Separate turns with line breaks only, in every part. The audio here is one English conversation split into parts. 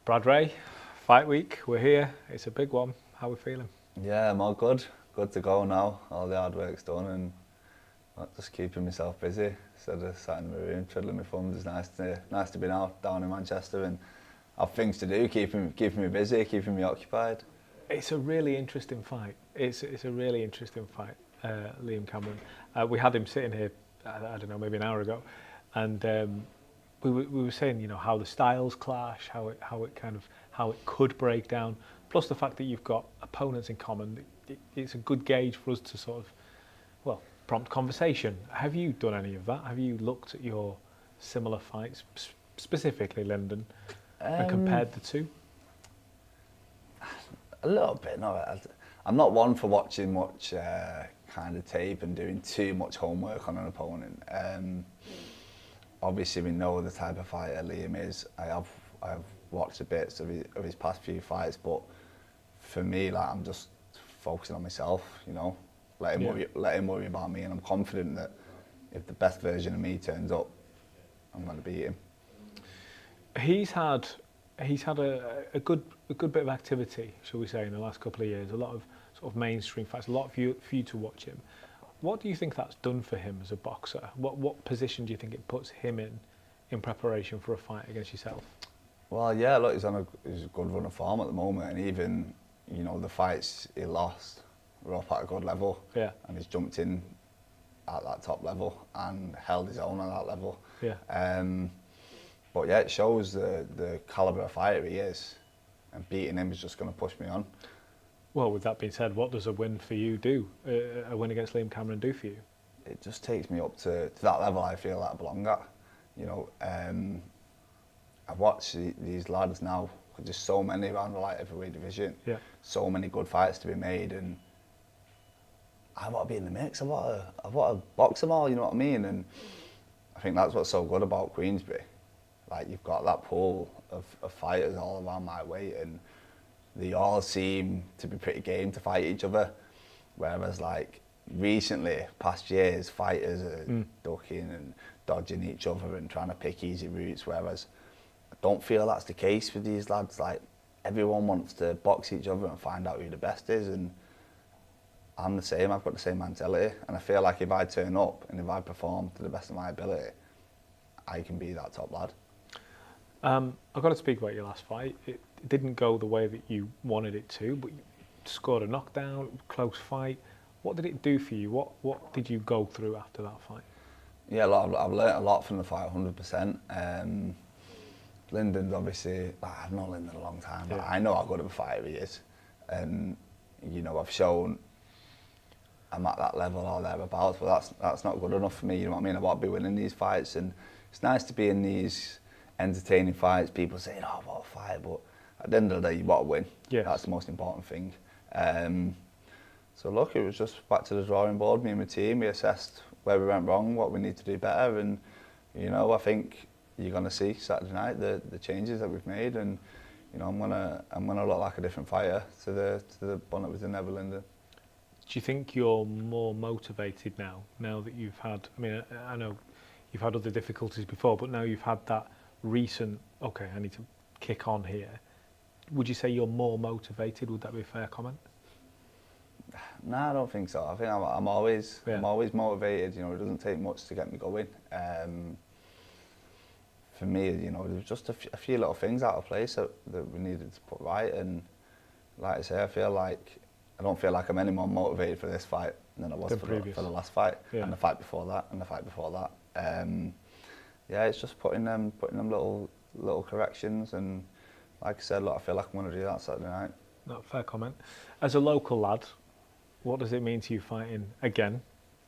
Brad Ray, fight week, we're here. It's a big one. How are we feeling?
Yeah, I'm all good. Good to go now. All the hard work's done and just keeping myself busy instead of sat in my room twiddling my thumbs. It's nice to be now down in Manchester and have things to do, keeping me busy, keeping me occupied.
It's a really interesting fight. It's a really interesting fight, Liam Cameron. We had him sitting here, I don't know, maybe an hour ago, and we were saying, how the styles clash, how it could break down. Plus the fact that you've got opponents in common, it's a good gauge for us to sort of, prompt conversation. Have you done any of that? Have you looked at your similar fights, specifically Lyndon, and compared the two?
A little bit. No, I'm not one for watching much kind of tape and doing too much homework on an opponent. Obviously, we know the type of fighter Liam is. I've watched a bit of his past few fights, but for me, I'm just focusing on myself. Let him worry about me, and I'm confident that if the best version of me turns up, I'm going to beat him.
He's had a good bit of activity, shall we say, in the last couple of years. A lot of sort of mainstream fights, a lot for you to watch him. What do you think that's done for him as a boxer? What position do you think it puts him in preparation for a fight against yourself?
Well, yeah, look, he's on a good run of form at the moment, and even the fights he lost were up at a good level.
Yeah.
And he's jumped in at that top level and held his own on that level.
Yeah.
But yeah, it shows the calibre of fighter he is, and beating him is just going to push me on.
Well, with that being said, what does a win for you do? A win against Liam Cameron do for you?
It just takes me up to that level I feel like I belong at. I've watched these lads now. There's so many around the light heavyweight division.
Yeah.
So many good fights to be made, and I want to be in the mix. I want to box them all. You know what I mean? And I think that's what's so good about Queensberry. Like, you've got that pool of fighters all around my weight, and they all seem to be pretty game to fight each other. Whereas, like, recently, past years, fighters are ducking and dodging each other and trying to pick easy routes. Whereas I don't feel that's the case with these lads. Like, everyone wants to box each other and find out who the best is, and I'm the same. I've got the same mentality, and I feel like if I turn up and if I perform to the best of my ability, I can be that top lad.
I've got to speak about your last fight. It didn't go the way that you wanted it to, but you scored a knockdown, close fight. What did it do for you? What did you go through after that fight?
Yeah, I've learnt a lot from the fight, 100%. Lyndon's obviously, I've known Lyndon a long time, but I know how good of a fighter he is. And, I've shown I'm at that level or thereabouts, but that's not good enough for me, you know what I mean? I want to be winning these fights, and it's nice to be in these entertaining fights. People saying, oh, what a fight, but at the end of the day, you want to win.
Yes.
That's the most important thing. So look, it was just back to the drawing board. Me and my team, we assessed where we went wrong, what we need to do better, and I think you're going to see Saturday night the changes that we've made, and I'm gonna look like a different fighter to the one that was in Lyndon.
Do you think you're more motivated now that you've had, I know you've had other difficulties before, but now you've had that recent, okay, I need to kick on here. Would you say you're more motivated? Would that be a fair comment?
No, I don't think so. I think I'm always motivated. It doesn't take much to get me going. For me, there was just a few little things out of place that we needed to put right. And like I say, I don't feel like I'm any more motivated for this fight than I was for the last fight, and the fight before that, and the fight before that. It's just putting them little corrections, and like I said, I feel like I'm going to do that Saturday night.
No, fair comment. As a local lad, what does it mean to you fighting again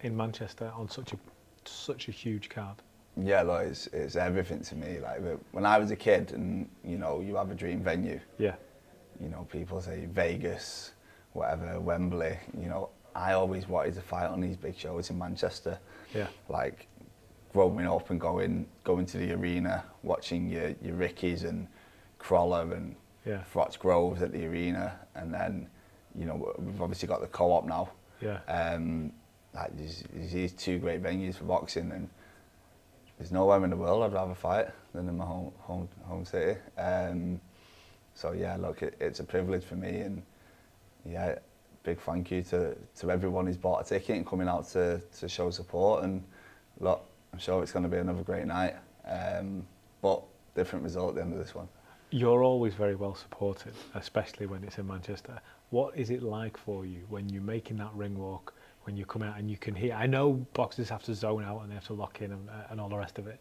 in Manchester on such a huge card?
Yeah, look, it's everything to me. Like, when I was a kid, and you have a dream venue. Yeah. People say Vegas, whatever, Wembley. I always wanted to fight on these big shows in Manchester. Yeah. Like, growing up and going to the arena, watching your Rickies and Crawler and Frotch Groves at the arena, and then we've obviously got the Co-op now. Yeah. Like, there's these two great venues for boxing, and there's nowhere in the world I'd rather fight than in my home city. So yeah, look, it's a privilege for me, and yeah, big thank you to everyone who's bought a ticket and coming out to show support. And look, I'm sure it's going to be another great night, but different result at the end of this one.
You're always very well supported, especially when it's in Manchester. What is it like for you when you're making that ring walk, when you come out and you can hear? I know boxers have to zone out and they have to lock in and all the rest of it,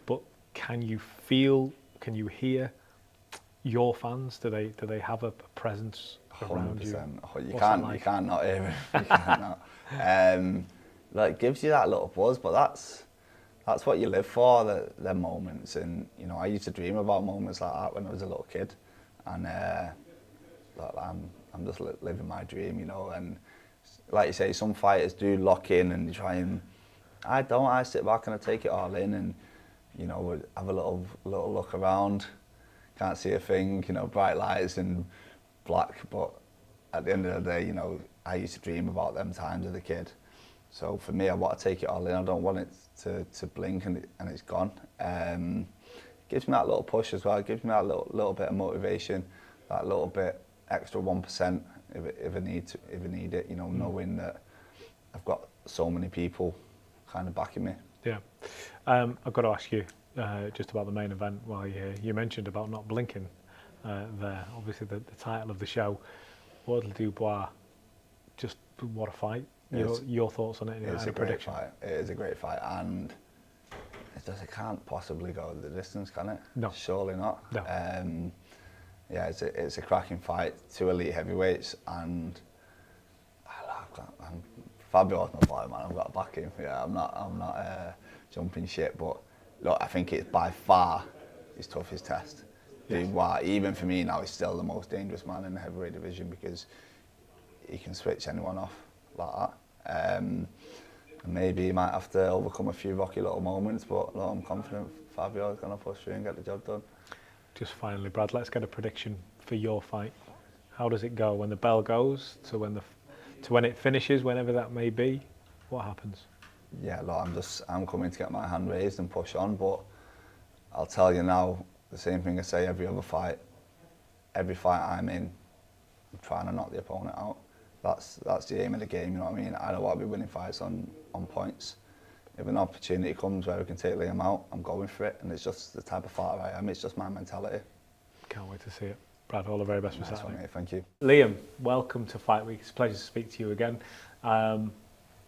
but can you feel, can you hear your fans? Do they have a presence around you?
100%. You
Like?
you can't not hear it. You can't not. Like, it gives you that little buzz, but that's what you live for, the moments. And you know, I used to dream about moments like that when I was a little kid, and look, I'm just living my dream, you know. And like you say, some fighters do lock in and try, and I don't. I sit back and I take it all in, and you know, have a little look around. Can't see a thing, you know, bright lights and black. But at the end of the day, you know, I used to dream about them times as a kid. So for me, I want to take it all in. I don't want it to blink and it's gone. Gives me that little push as well. It gives me that little bit of motivation, that little bit extra 1% if I need it. You know, knowing that I've got so many people kind of backing me.
Yeah, I've got to ask you just about the main event. While you mentioned about not blinking there. Obviously, the title of the show, Wardley Dubois. Just what a fight. Your thoughts on it?
It's a great fight. It is a great fight, and it can't possibly go the distance, can it?
No.
Surely not.
No.
Yeah, it's a cracking fight. Two elite heavyweights, and Fabio's my boy, man. I've got to back him. Yeah, I'm not jumping shit, but look, I think it's by far his toughest test.
Yes.
Dubois, even for me now, he's still the most dangerous man in the heavyweight division because he can switch anyone off like that. And maybe he might have to overcome a few rocky little moments, but look, I'm confident Fabio is going to push through and get the job done.
Just finally, Brad, let's get a prediction for your fight. How does it go when the bell goes to when it finishes, whenever that may be? What happens?
Yeah, look, I'm coming to get my hand raised and push on, but I'll tell you now, the same thing I say every other fight. Every fight I'm in, I'm trying to knock the opponent out. That's the aim of the game, you know what I mean? I don't want to be winning fights on points. If an opportunity comes where we can take Liam out, I'm going for it, and it's just the type of fighter I am. It's just my mentality.
Can't wait to see it. Brad, all the very best for
Nice
Saturday.
one, mate. Thank you.
Liam, welcome to Fight Week. It's a pleasure to speak to you again.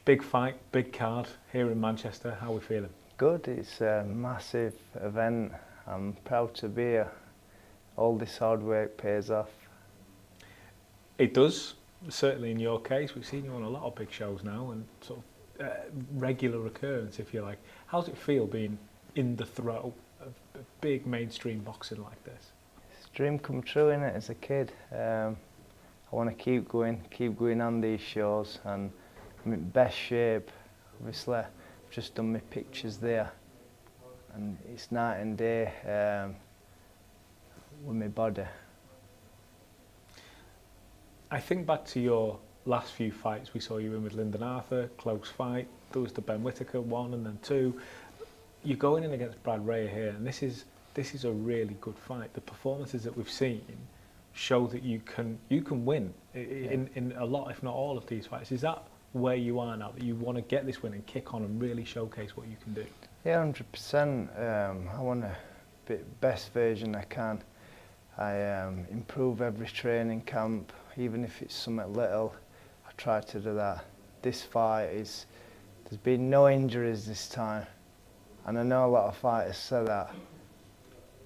Big fight, big card here in Manchester. How are we feeling?
Good. It's a massive event. I'm proud to be here. All this hard work pays off.
It does, certainly in your case. We've seen you on a lot of big shows now and sort of regular occurrence, if you like. How does it feel being in the throw of big mainstream boxing like this?
It's a dream come true, innit, as a kid. I want to keep going on these shows, and I'm in best shape. Obviously, I've just done my pictures there, and it's night and day with my body.
I think back to your last few fights. We saw you in with Lyndon Arthur, close fight. There was the Ben Whittaker 1 and then 2. You're going in against Brad Ray here, and this is a really good fight. The performances that we've seen show that you can win in a lot, if not all, of these fights. Is that where you are now, that you want to get this win and kick on and really showcase what you can do?
Yeah, 100%. I want to be the best version I can. I improve every training camp, even if it's something little. I try to do that. This fight there's been no injuries this time, and I know a lot of fighters say that,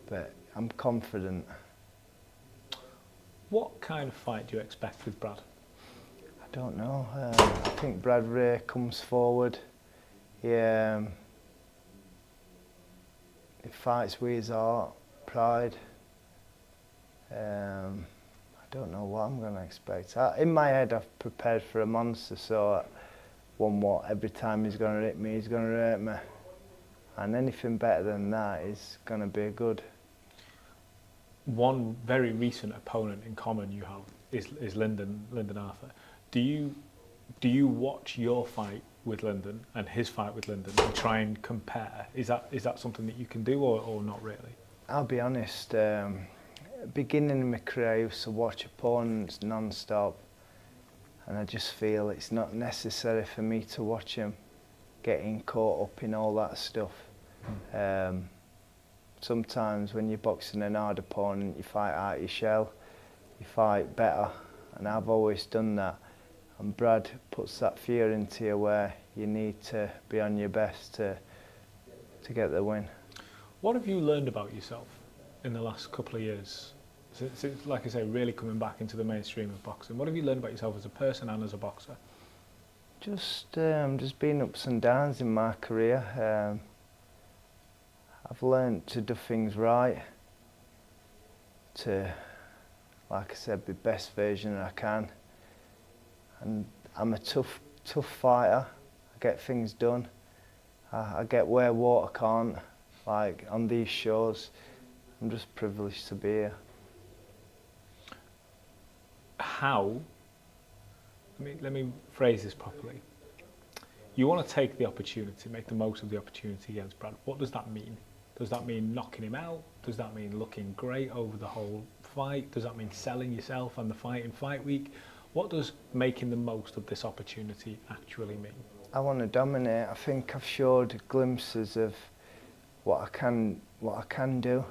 but I'm confident.
What kind of fight do you expect with Brad?
I don't know. I think Brad Ray comes forward. He fights with his heart, pride. I don't know what I'm going to expect. In my head, I've prepared for a monster, so every time he's going to hit me, he's going to hurt me. And anything better than that is going to be good.
One very recent opponent in common you have is Lyndon Arthur. Do you watch your fight with Lyndon and his fight with Lyndon and try and compare? Is that something that you can do or not really?
I'll be honest. beginning of my career, I used to watch opponents non-stop, and I just feel it's not necessary for me to watch them getting caught up in all that stuff. Sometimes when you're boxing an hard opponent, you fight out your shell, you fight better, and I've always done that. And Brad puts that fear into you where you need to be on your best to get the win.
What have you learned about yourself in the last couple of years? Since, like I say, really coming back into the mainstream of boxing, what have you learned about yourself as a person and as a boxer?
Just been ups and downs in my career. I've learned to do things right, to, like I said, be the best version I can. And I'm a tough fighter. I get things done. I get where water can't, like on these shows. I'm just privileged to be here.
How, let me phrase this properly. You want to take the opportunity, make the most of the opportunity against Brad. What does that mean? Does that mean knocking him out? Does that mean looking great over the whole fight? Does that mean selling yourself on the fight in fight week? What does making the most of this opportunity actually mean?
I want to dominate. I think I've showed glimpses of what I can do,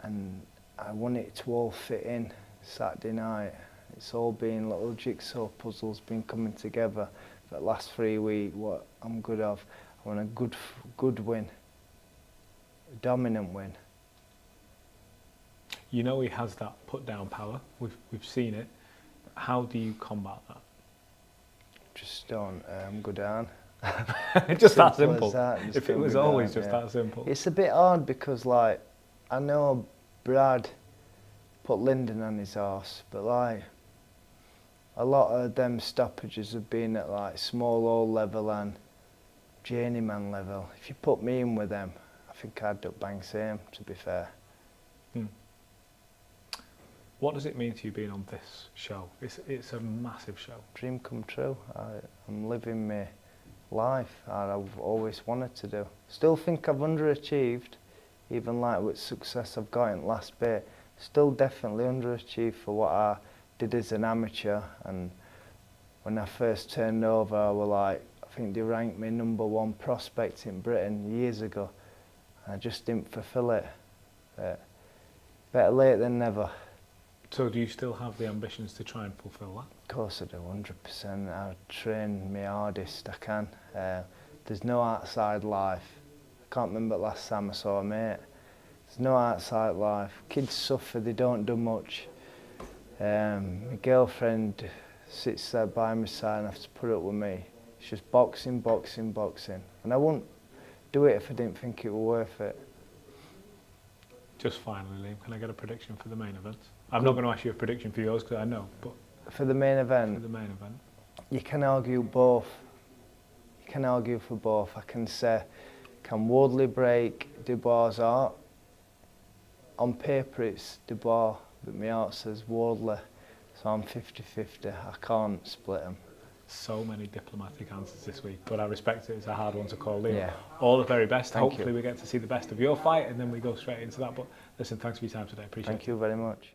and I want it to all fit in Saturday night. It's all been little jigsaw puzzles been coming together for the last 3 weeks. What I'm good of. I want a good win, a dominant win.
You know he has that put down power. We've seen it. How do you combat that?
Just don't go down.
Just that simple.
As that, just
if it
don't
was
go
always
down,
just
yeah.
that simple.
It's a bit hard because, like, I know Brad put Lyndon on his arse, but like a lot of them stoppages have been at like small old level and journeyman level. If you put me in with them, I think I'd duck bang same, to be fair.
What does it mean to you being on this show? It's a massive show.
Dream come true. I'm living my life I've always wanted to do. Still think I've underachieved, even like with success I've got in the last bit. Still definitely underachieved for what I did as an amateur. And when I first turned over, I was like, I think they ranked me #1 prospect in Britain years ago. And I just didn't fulfill it. But better late than never.
So do you still have the ambitions to try and fulfil that?
Of course I do, 100%. I train my hardest I can. There's no outside life. I can't remember the last time I saw a mate. There's no outside life. Kids suffer, they don't do much. My girlfriend sits there by my side and has to put up with me. It's just boxing, boxing, boxing. And I wouldn't do it if I didn't think it was worth it.
Just finally, Liam, can I get a prediction for the main event? I'm not going to ask you a prediction for yours because I know, but
for the main
for
event,
the main event,
you can argue both. You can argue for both. I can say, can Wardley break Dubois' art? On paper it's Dubois, but my heart says Wardley. So I'm 50-50. I can't split them.
so many diplomatic answers this week, but I respect it. It's a hard one to call, Liam.
Yeah.
All the very best.
Thank
Hopefully
you.
we get to see the best of your fight and then we go straight into that. But listen, thanks for your time today. Appreciate it.
Thank you very much.